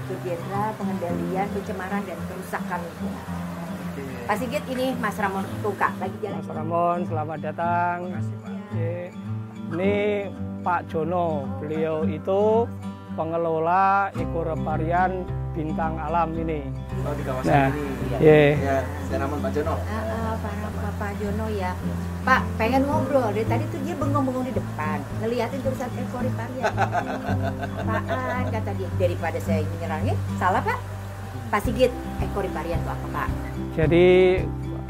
Direktur Jenderal Pengendalian Pencemaran dan Kerusakan Lingkungan. Pak Sigit, ini Mas Ramon Tuka lagi jalan. Mas Ramon, selamat datang. Ini Pak Jono, beliau itu pengelola ekoreparian Bintang Alam ini. Oh, di kawasan ini. Ya, saya Ramon Pak Jono. Pak Jono ya. Pak, pengen ngobrol. Dari tadi tuh dia bengong-bengong di depan, ngeliatin tulisan ekoreparian. Apaan kata dia? Daripada saya menyerangnya, salah Pak? Pak Sigit, ekoreparian itu apa Pak? Jadi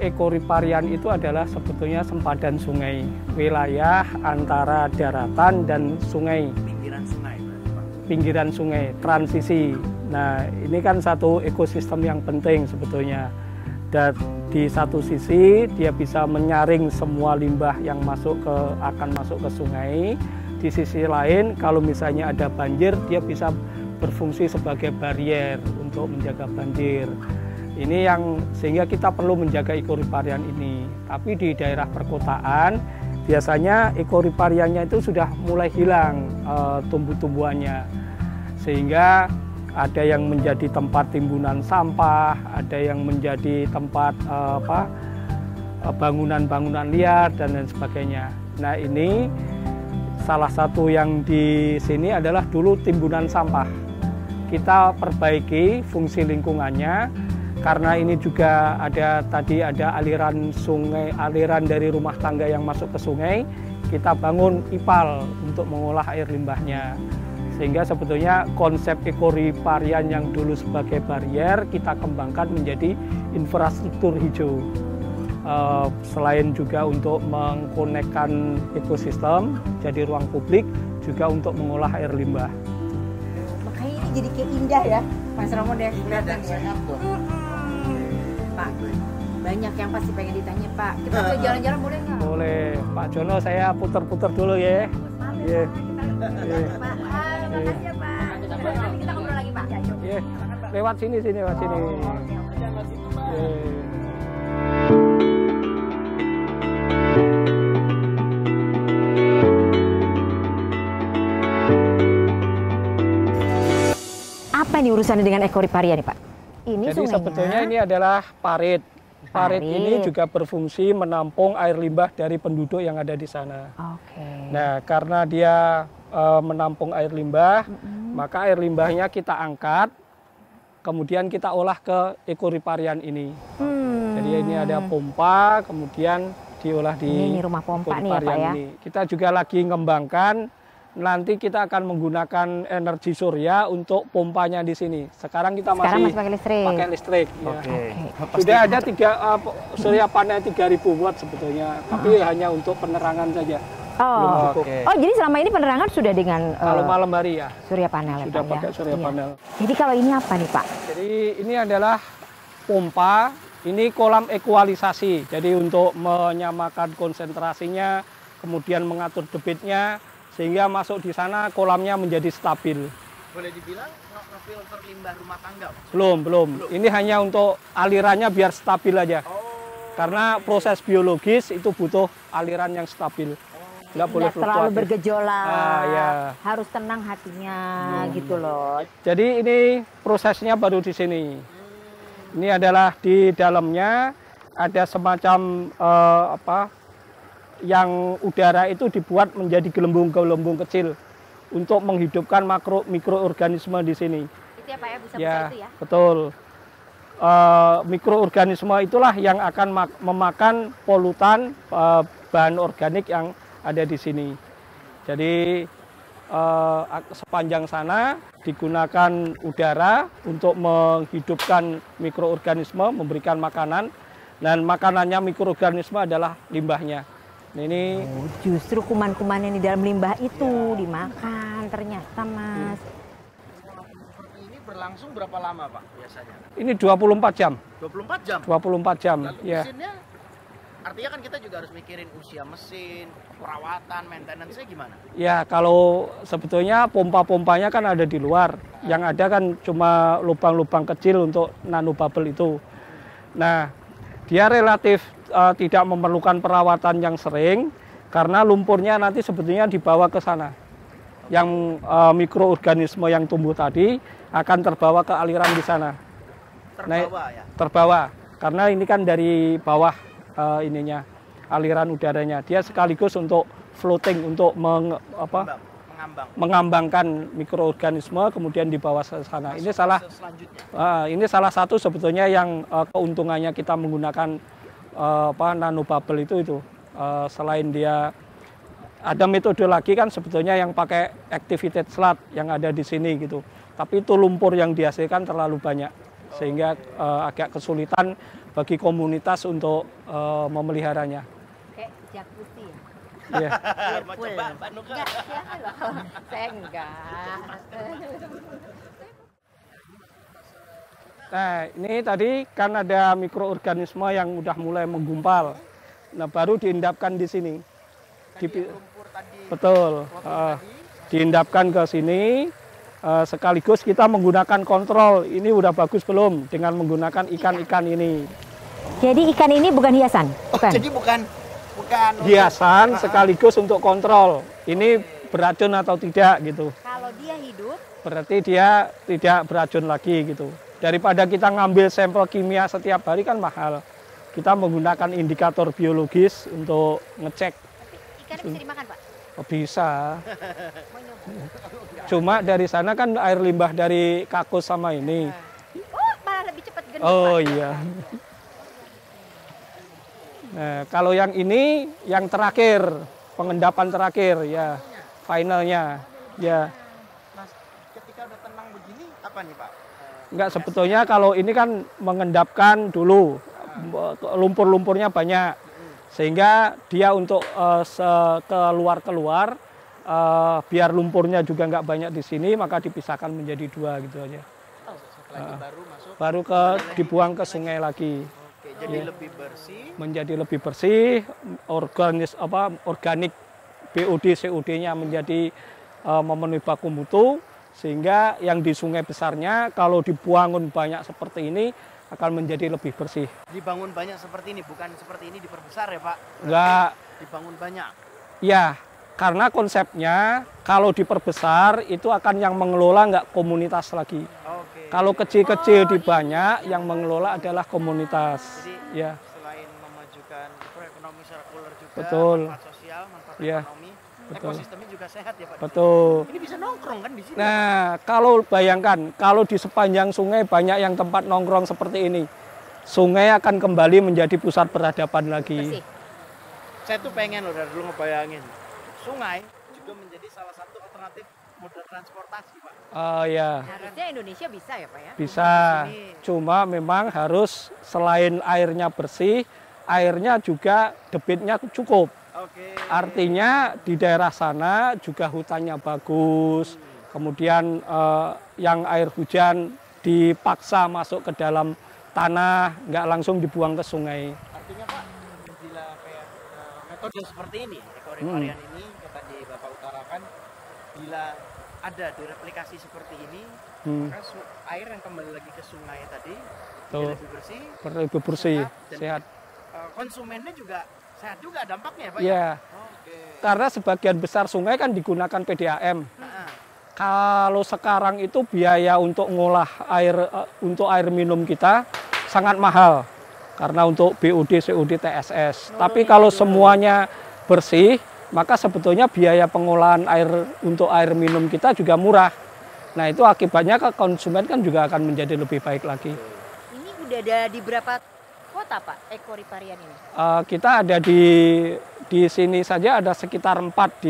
ekoreparian itu adalah sebetulnya sempadan sungai, wilayah antara daratan dan sungai. Pinggiran sungai, Pak. Pinggiran sungai, transisi. Nah, ini kan satu ekosistem yang penting sebetulnya. Dan di satu sisi dia bisa menyaring semua limbah yang akan masuk ke sungai. Di sisi lain, kalau misalnya ada banjir, dia bisa berfungsi sebagai barier untuk menjaga banjir. Ini yang sehingga kita perlu menjaga ekoreparian ini. Tapi di daerah perkotaan biasanya ekorepariannya itu sudah mulai hilang tumbuh-tumbuhannya, sehingga ada yang menjadi tempat timbunan sampah, ada yang menjadi tempat bangunan-bangunan liar dan lain sebagainya. Nah, ini salah satu yang di sini adalah dulu timbunan sampah. Kita perbaiki fungsi lingkungannya, karena ini juga ada aliran sungai, aliran dari rumah tangga yang masuk ke sungai. Kita bangun IPAL untuk mengolah air limbahnya. Sehingga sebetulnya konsep ekoreparian yang dulu sebagai barier kita kembangkan menjadi infrastruktur hijau. Selain juga untuk mengkonekkan ekosistem jadi ruang publik, juga untuk mengolah air limbah. Makanya ini jadi kayak indah ya, Mas Ramon ya. Kelihatan ya. Pak, banyak yang pasti pengen ditanya Pak. Kita boleh jalan-jalan boleh nggak? Boleh, Pak Jono, saya puter-puter dulu ya. Iya. Pak, makasih ya Pak. Nanti kita ngobrol lagi Pak. Iya. Lewat sini, lewat sini. Apa ini urusannya dengan ekoreparian nih Pak? Ini jadi sungainya. sebetulnya ini adalah parit. Parit ini juga berfungsi menampung air limbah dari penduduk yang ada di sana. Oke. Nah, karena dia menampung air limbah, maka air limbahnya kita angkat, kemudian kita olah ke ekoreparian ini. Jadi ini ada pompa, kemudian diolah di ini rumah pompa nih ya Pak ya. Ini. Kita juga lagi mengembangkan. Nanti kita akan menggunakan energi surya untuk pompanya di sini. Sekarang kita masih pakai listrik. Pakai listrik. Oke. Ya. Sudah ada surya panel 3000 watt sebetulnya, tapi hanya untuk penerangan saja. Oh, oh jadi selama ini penerangan sudah dengan kalau malam hari ya. Surya panel sudah ya, pakai surya panel. Jadi kalau ini apa nih Pak? Jadi ini adalah pompa. Ini kolam ekualisasi. Jadi untuk menyamakan konsentrasinya, kemudian mengatur debitnya, sehingga masuk di sana kolamnya menjadi stabil. Boleh dibilang ngefilter limbah rumah tangga? Belum. Ini hanya untuk alirannya biar stabil aja. Karena proses biologis itu butuh aliran yang stabil. Nggak boleh terlalu bergejolak. Ya. Harus tenang hatinya gitu loh. Jadi ini prosesnya baru di sini. Ini adalah di dalamnya ada semacam yang udara itu dibuat menjadi gelembung-gelembung kecil untuk menghidupkan mikroorganisme di sini. Itu ya Pak ya, busa-busa ya, itu ya? Betul. Mikroorganisme itulah yang akan memakan polutan bahan organik yang ada di sini. Jadi sepanjang sana digunakan udara untuk menghidupkan mikroorganisme, memberikan makanan, dan makanannya mikroorganisme adalah limbahnya. Nah, ini justru kuman-kuman yang di dalam limbah itu dimakan ternyata Mas. Ini berlangsung berapa lama Pak biasanya? Ini 24 jam. 24 jam? 24 jam, lalu ya. Mesinnya, artinya kan kita juga harus mikirin usia mesin, perawatan, maintenance-nya gimana? Ya, kalau sebetulnya pompa-pompanya kan ada di luar. Yang ada kan cuma lubang-lubang kecil untuk nanobubble itu. Nah, dia relatif tidak memerlukan perawatan yang sering, karena lumpurnya nanti sebetulnya dibawa ke sana. yang mikroorganisme yang tumbuh tadi akan terbawa ke aliran di sana. Terbawa ya. Terbawa, karena ini kan dari bawah ininya aliran udaranya. Dia sekaligus untuk floating, untuk mengambangkan mikroorganisme kemudian dibawa ke sana. Ini salah satu sebetulnya yang keuntungannya kita menggunakan nanobubble itu. Selain dia ada metode lagi kan sebetulnya yang pakai activated sludge yang ada di sini gitu. Tapi itu lumpur yang dihasilkan terlalu banyak sehingga agak kesulitan bagi komunitas untuk memeliharanya. Kayak jacuzzi ya? Iya. Mau coba Mbak Nuka? Enggak, siapa loh. Saya enggak. Nah, ini tadi kan ada mikroorganisme yang udah mulai menggumpal. Nah, baru diendapkan di sini. Lumpur tadi. Betul. Diendapkan ke sini. Sekaligus kita menggunakan kontrol. Ini udah bagus belum dengan menggunakan ikan-ikan ini. Jadi ikan ini bukan hiasan? Bukan. Jadi bukan hiasan sekaligus untuk kontrol. Ini beracun atau tidak gitu. Kalau dia hidup, berarti dia tidak beracun lagi gitu. Daripada kita ngambil sampel kimia setiap hari kan mahal. Kita menggunakan indikator biologis untuk ngecek. ikan bisa dimakan, Pak? Oh, bisa. Cuma dari sana kan air limbah dari kakus sama ini. Oh, malah lebih cepat gendut, Oh Pak. iya. Nah, kalau yang ini yang terakhir, pengendapan terakhir ya, finalnya ya. Mas, ketika udah tenang begini apa nih, Pak? Enggak, sebetulnya kalau ini kan mengendapkan dulu, lumpur-lumpurnya banyak, sehingga dia untuk keluar-keluar, biar lumpurnya juga nggak banyak di sini, maka dipisahkan menjadi dua gitu aja. Baru masuk. Baru dibuang ke sungai lagi. Oke, jadi lebih bersih. Menjadi lebih bersih, organik BOD COD-nya menjadi memenuhi baku mutu, sehingga yang di sungai besarnya kalau dibangun banyak seperti ini akan menjadi lebih bersih. Dibangun banyak seperti ini, bukan seperti ini diperbesar ya, Pak? Enggak. Dibangun banyak. Ya, karena konsepnya kalau diperbesar itu akan yang mengelola nggak komunitas lagi. Oke. Kalau kecil-kecil di banyak, yang mengelola adalah komunitas. Jadi Ya, selain memajukan ekonomi sirkular juga, betul. manfaat sosial, manfaat Ya, ekonomi, betul. ekosistemnya juga sehat ya, Pak? Betul. Ini bisa nongkrong kan di sini? Nah, kalau bayangkan, kalau di sepanjang sungai banyak yang tempat nongkrong seperti ini, sungai akan kembali menjadi pusat peradaban lagi. Bersih. Saya tuh pengen loh dari dulu ngebayangin, sungai juga menjadi salah satu alternatif moda transportasi, Pak. Oh ya, Harusnya Indonesia bisa ya, Pak ya? bisa. Cuma memang harus selain airnya bersih, airnya juga debitnya cukup. Oke. Artinya di daerah sana juga hutannya bagus, kemudian yang air hujan dipaksa masuk ke dalam tanah, nggak langsung dibuang ke sungai. Artinya, Pak, bila kayak metode seperti ini, ekoreparian ini, yang tadi Bapak utarakan, bila ada direplikasi seperti ini, maka air yang kembali lagi ke sungai tadi Tuh. lebih bersih, Lebih bersih, dan sehat. Konsumennya juga sehat juga dampaknya ya, Pak? Iya, Oke. karena sebagian besar sungai kan digunakan PDAM. Nah, Kalau sekarang itu biaya untuk ngolah air untuk air minum kita sangat mahal karena untuk BOD, COD, TSS. Tapi kalau semuanya bersih, maka sebetulnya biaya pengolahan air untuk air minum kita juga murah. Nah, itu akibatnya ke konsumen kan juga akan menjadi lebih baik lagi. Ini udah ada di berapa kota, Pak, ekoreparian ini? Kita ada di sini saja ada sekitar 4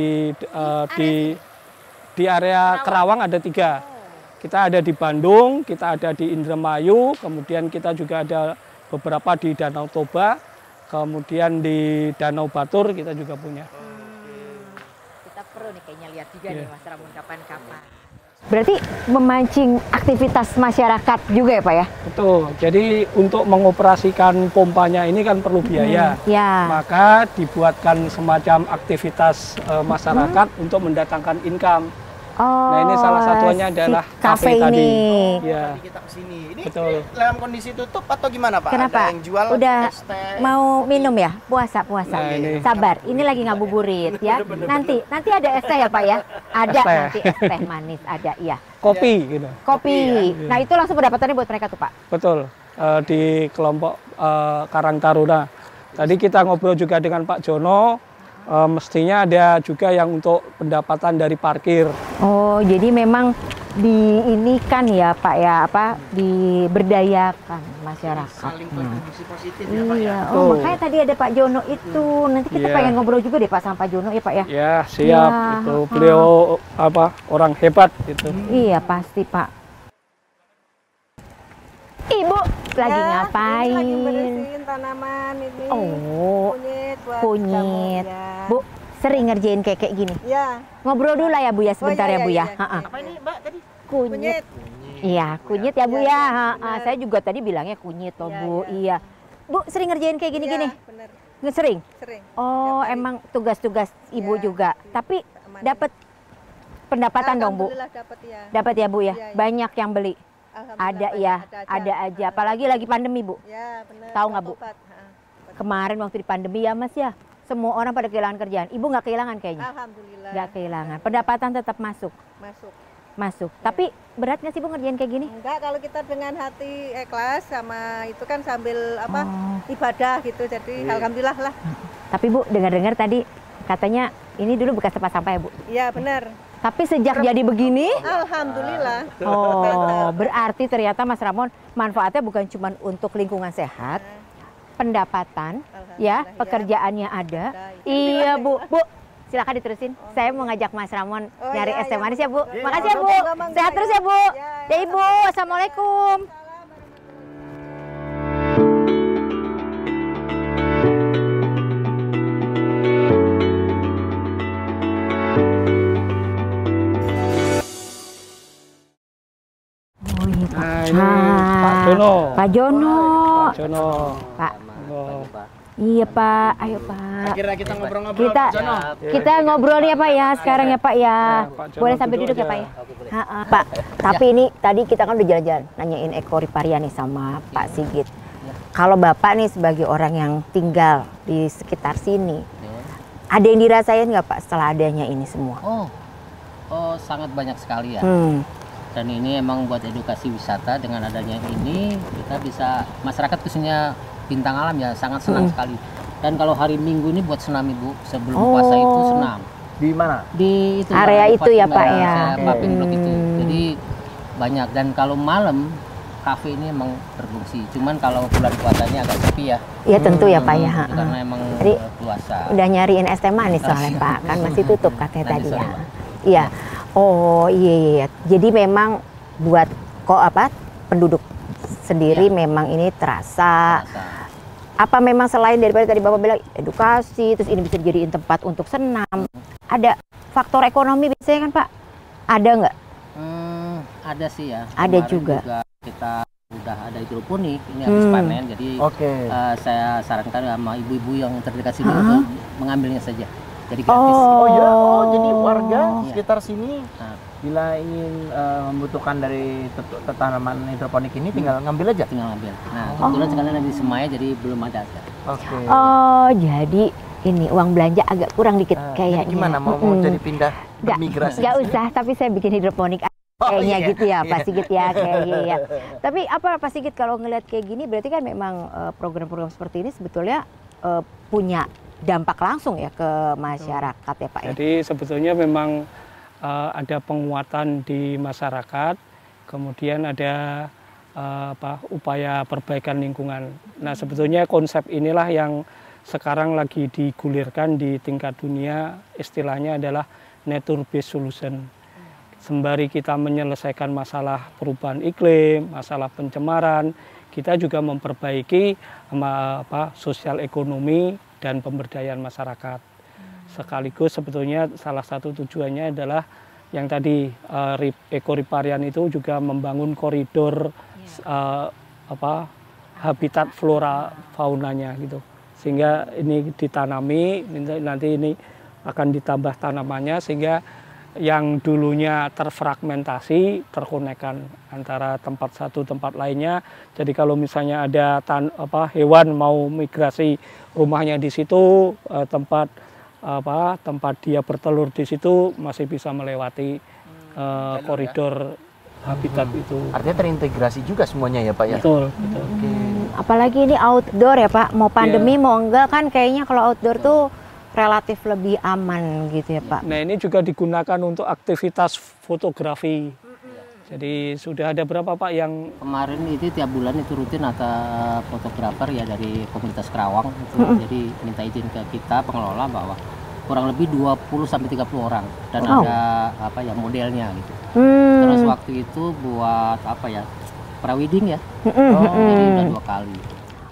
di area Kerawang ada 3. Kita ada di Bandung, kita ada di Indramayu, kemudian kita juga ada beberapa di Danau Toba, kemudian di Danau Batur kita juga punya. Kita perlu nih kayaknya lihat juga nih, Mas Ramon, kapan-kapan. Berarti memancing aktivitas masyarakat juga ya, Pak ya? Betul. Jadi untuk mengoperasikan pompanya ini kan perlu biaya. Ya. Maka dibuatkan semacam aktivitas masyarakat untuk mendatangkan income. Oh, Nah, ini salah satunya adalah si kafe ini. tadi. Oh, Ya. tadi kita kesini. Ini Betul. dalam kondisi tutup atau gimana Pak? Kenapa? Ada yang jual Udah es teh, mau kopi? minum ya? Puasa. Nah, ini. Sabar, ini lagi ngabuburit ya. Nanti ada es teh ya Pak ya? Ada Es teh. nanti es teh manis ada, iya. Kopi gitu. Kopi. ya. Nah, itu langsung pendapatannya buat mereka tuh Pak. Betul. Di kelompok Karang Taruna. Tadi kita ngobrol juga dengan Pak Jono. Mestinya ada juga yang untuk pendapatan dari parkir. Oh, jadi memang ini kan ya Pak ya, diberdayakan masyarakat. Saling kontribusi positif ya Pak ya. Iya, Betul. makanya tadi ada Pak Jono itu. Nanti kita Iya. pengen ngobrol juga deh Pak sama Pak Jono ya Pak ya. Ya, siap. Ya, Itu beliau orang hebat gitu. Iya pasti Pak. Ibu lagi ngapain? Lagi bersihin tanaman ini. Oh, Kunyit buat kunyit. jamu, ya. Bu, sering ngerjain kayak gini. Ya. Ngobrol dulu lah ya Bu ya sebentar Oh, iya, ya Bu iya, ya. iya, Ha-ha. Apa ini Mbak tadi? Kunyit. Kunyit. Iya, kunyit ya Bu Iya, ya. iya, Ha-ha. benar. Saya juga tadi bilangnya kunyit toh Iya, Bu. iya. Iya. Bu, sering ngerjain kayak gini-gini? Ya, bener. Nggak sering? Sering. Oh, Tiap hari. emang tugas-tugas Ibu Iya. juga. Tapi Aman. dapat pendapatan dong Bu. Alhamdulillah dapat ya. Dapat ya Bu ya. Iya, iya. Banyak yang beli. Alhamdulillah Ada banyak, ya, ada ada aja. Apalagi lagi pandemi Bu. Ya, benar. Tahu nggak, Bu? Obat. Kemarin waktu di pandemi ya Mas ya, semua orang pada kehilangan kerjaan. Ibu nggak kehilangan kayaknya? Alhamdulillah. Nggak kehilangan. Pendapatan tetap masuk. Masuk. Tapi berat nggak sih Bu ngerjain kayak gini? Enggak, kalau kita dengan hati ikhlas sama itu kan sambil Oh. ibadah gitu. Jadi alhamdulillah lah. Tapi Bu, dengar-dengar tadi katanya ini dulu bekas tempat sampah ya Bu? Iya, benar. Tapi sejak jadi begini, Alhamdulillah. oh berarti ternyata Mas Ramon manfaatnya bukan cuma untuk lingkungan sehat, pendapatan, ya Alhamdulillah, pekerjaannya ada. Ada. Iya Bu, Bu silakan diterusin. Saya mau ngajak Mas Ramon Oh, nyari iya, es teh iya, manis ya Bu. iya. Makasih ya Bu. Monggo, monggo, Sehat ya. terus ya Bu. Ya, Ya Ibu, assalamualaikum. Oh, iya, Pak. Nah, ini Pak Jono. Pak Jono. Pak Jono. Pak. Oh. Iya Pak, ayo Pak. Akhirnya kita ngobrol-ngobrol Kita Pak Jono. kita ngobrol ya Pak ya sekarang ya Pak ya. Pak Jono Boleh sambil duduk duduk ya aja. Pak ya. Ha-ha. Pak, tapi ini tadi kita kan udah jalan-jalan nanyain Ekoriparian nih sama Pak Sigit. Kalau Bapak nih sebagai orang yang tinggal di sekitar sini, ada yang dirasain nggak Pak setelah adanya ini semua? Oh sangat banyak sekali ya. Hmm. Dan ini emang buat edukasi wisata. Dengan adanya ini kita bisa, masyarakat khususnya bintang alam ya sangat senang sekali. Dan kalau hari Minggu ini buat senam Ibu, sebelum puasa itu senam Di mana? di itu Area Mbak, itu ya, Fatima, Pak, ya. saya Papin Blok itu. Hmm. Jadi banyak. Dan kalau malam kafe ini emang berfungsi. Cuman kalau bulan puasanya agak sepi ya. Ya tentu ya Pak ya. Itu karena emang Jadi, puasa. Udah nyariin es teh manis soalnya Pak, kan masih tutup katanya Nanti tadi sore, ya. Pak. Iya. Oh iya. Jadi memang buat penduduk sendiri memang ini terasa. Puasa. Apa memang selain daripada tadi Bapak bilang edukasi, terus ini bisa dijadiin tempat untuk senam, ada faktor ekonomi biasanya kan Pak? Ada nggak? Ada sih ya. Ada Kemarin juga. Kita udah ada hidroponik, ini habis panen, jadi Oke. saya sarankan sama ibu-ibu yang terdekat sini untuk mengambilnya saja. Jadi gratis. Oh ya, jadi warga Iya. sekitar sini Nah, bila ingin membutuhkan dari tanaman hidroponik ini tinggal ngambil aja. tinggal ambil. Nah, kebetulan sekarang ada di Semaya, jadi belum ada. Oke. Oh jadi ini uang belanja agak kurang dikit Jadi kayaknya. gimana mau jadi pindah bermigrasi? Nggak usah, tapi saya bikin hidroponik kayaknya iya. gitu ya Pak Sigit ya kayaknya ya. Tapi apa Pak Sigit kalau ngelihat kayak gini berarti kan memang program-program seperti ini sebetulnya punya dampak langsung ya ke masyarakat ya Pak ya. Jadi sebetulnya memang ada penguatan di masyarakat, kemudian ada upaya perbaikan lingkungan. Nah sebetulnya konsep inilah yang sekarang lagi digulirkan di tingkat dunia, istilahnya adalah nature based solution. Sembari kita menyelesaikan masalah perubahan iklim, masalah pencemaran, kita juga memperbaiki sosial ekonomi dan pemberdayaan masyarakat. Sekaligus sebetulnya salah satu tujuannya adalah yang tadi Ekoriparian itu juga membangun koridor habitat flora faunanya gitu. Sehingga ini ditanami, nanti ini akan ditambah tanamannya sehingga yang dulunya terfragmentasi terkonekkan antara tempat satu tempat lainnya. Jadi kalau misalnya ada hewan mau migrasi rumahnya di situ, tempat dia bertelur di situ masih bisa melewati koridor habitat itu. Artinya terintegrasi juga semuanya ya Pak ya? Betul, betul. Apalagi ini outdoor ya Pak, mau pandemi mau enggak kan kayaknya kalau outdoor tuh relatif lebih aman gitu ya Pak. Nah ini juga digunakan untuk aktivitas fotografi. Jadi sudah ada berapa Pak yang Kemarin itu tiap bulan itu rutin ada fotografer ya dari komunitas Kerawang itu. Jadi minta izin ke kita pengelola bahwa kurang lebih 20-30 orang dan ada modelnya gitu. Terus waktu itu buat prawedding ya. Jadi udah 2 kali.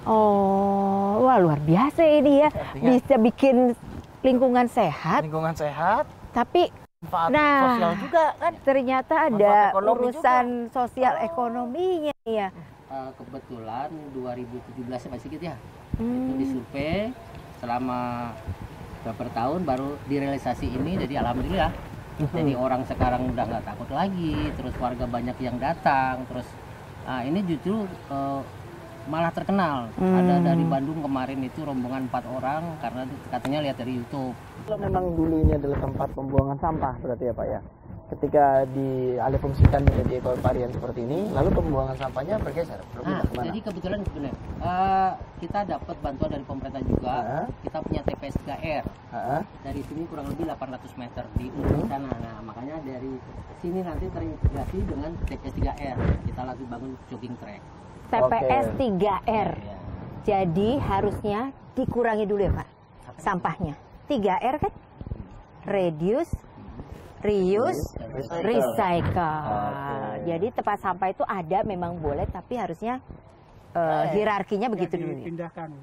Oh, wah luar biasa ini ya. Bisa bikin lingkungan sehat. Lingkungan sehat. Tapi Sosial juga kan. Ternyata ada urusan sosial ekonominya ya. Kebetulan 2017 Pak Sigit ya. Itu disurvei selama beberapa tahun baru direalisasi ini, jadi alhamdulillah. Jadi orang sekarang udah nggak takut lagi, terus warga banyak yang datang, terus ini justru malah terkenal. Ada dari Bandung kemarin itu rombongan 4 orang karena katanya lihat dari YouTube. Kalau memang dulu ini adalah tempat pembuangan sampah berarti ya Pak ya. Ketika dialihfungsikan menjadi ekoparian seperti ini, lalu pembuangan sampahnya bergeser. Jadi kebetulan kita dapat bantuan dari pemerintah juga. Kita punya TPS 3R. Dari sini kurang lebih 800 meter di ujung sana. Nah, makanya dari sini nanti terintegrasi dengan TPS 3R. Kita lagi bangun jogging track. TPS 3R. Jadi harusnya dikurangi dulu ya Pak sampahnya. 3R kan? Reduce, reuse, recycle. Jadi tempat sampah itu ada memang boleh, tapi harusnya hierarkinya begitu dulu. Dipindahkan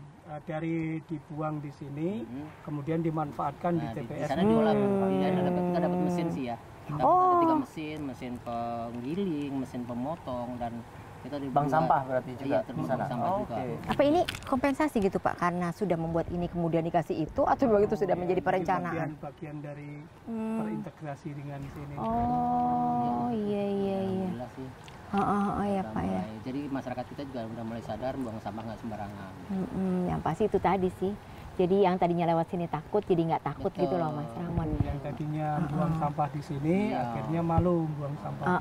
dari dibuang di sini, kemudian dimanfaatkan di TPS. Di sana diolah. Kita dapat mesin sih ya. Kita ada 3 mesin penggiling, mesin pemotong, dan kita di bank sampah berarti juga di sana. Apa ini kompensasi gitu Pak karena sudah membuat ini kemudian dikasih itu atau begitu sudah menjadi perencanaan? Bagian dari terintegrasi dengan sini. Oh iya. Ya Pak ya. Jadi masyarakat kita juga udah mulai sadar buang sampah nggak sembarangan. Yang pasti itu tadi sih. Jadi yang tadinya lewat sini takut jadi nggak takut. Betul. Gitu loh Mas Ramon. Yang tadinya buang sampah di sini akhirnya malu buang sampah.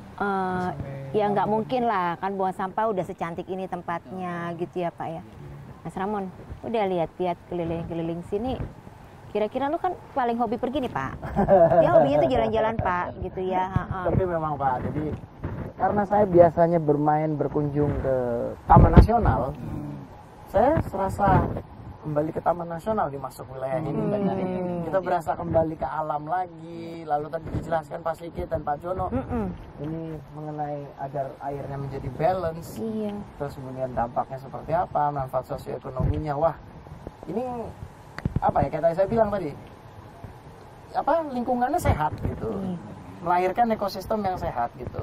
Ya nggak mungkin lah kan buang sampah udah secantik ini tempatnya gitu ya Pak ya. Mas Ramon udah lihat-lihat keliling-keliling sini. Kira-kira lu kan paling hobi pergi nih Pak. Dia hobinya tuh jalan-jalan Pak gitu ya. Tapi memang Pak, jadi karena saya biasanya berkunjung ke Taman Nasional, saya serasa kembali ke Taman Nasional dimasuk wilayah ini. Kita berasa kembali ke alam lagi. Lalu tadi dijelaskan Pak Sigit dan Pak Jono ini mengenai agar airnya menjadi balance. Terus kemudian dampaknya seperti apa, manfaat sosioekonominya. Wah, ini apa ya, kayak saya bilang tadi, lingkungannya sehat gitu, melahirkan ekosistem yang sehat gitu.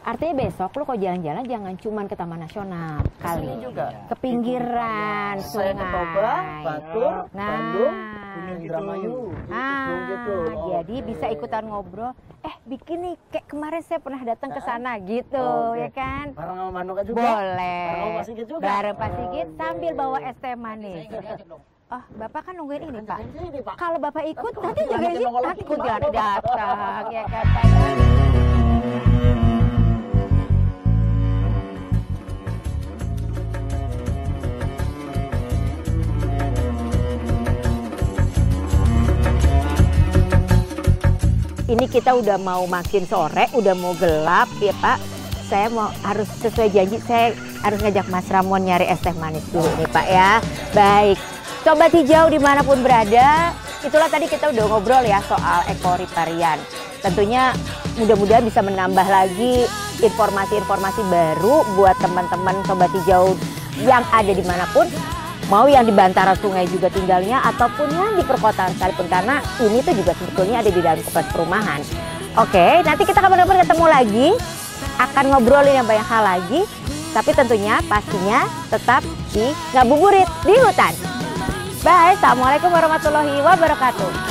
Artinya besok lu kalau jalan-jalan jangan cuman ke Taman Nasional kali, juga ke pinggiran sungai, ke Toba, Batur, Bandung, Gunung Indramayu, gitu. Jadi bisa ikutan ngobrol. Bikin nih kayak kemarin saya pernah datang ke sana gitu, ya kan? Bareng sama Manuka juga. Boleh. Bareng sama Pak Sigit juga. Bareng Pak Sigit sambil bawa es teh manis. Bapak kan nungguin ini Pak. Kalau Bapak ikut nanti juga sih takut jangan datang, ya kan Pak. Ini kita udah mau makin sore, udah mau gelap ya Pak. Saya harus sesuai janji, saya harus ngajak Mas Ramon nyari es teh manis dulu nih Pak ya. Baik, Sobat Hijau dimanapun berada, itulah tadi kita udah ngobrol ya soal ekoriparian. Tentunya mudah-mudahan bisa menambah lagi informasi-informasi baru buat teman-teman Sobat Hijau yang ada dimanapun. Mau yang di bantaran sungai juga tinggalnya ataupun yang di perkotaan sekalipun, karena ini tuh juga sebetulnya ada di dalam kompleks perumahan. Oke, nanti kita kapan-kapan ketemu lagi, akan ngobrolin yang banyak hal lagi, tapi tentunya pastinya tetap di ngabuburit di hutan. Bye, assalamualaikum warahmatullahi wabarakatuh.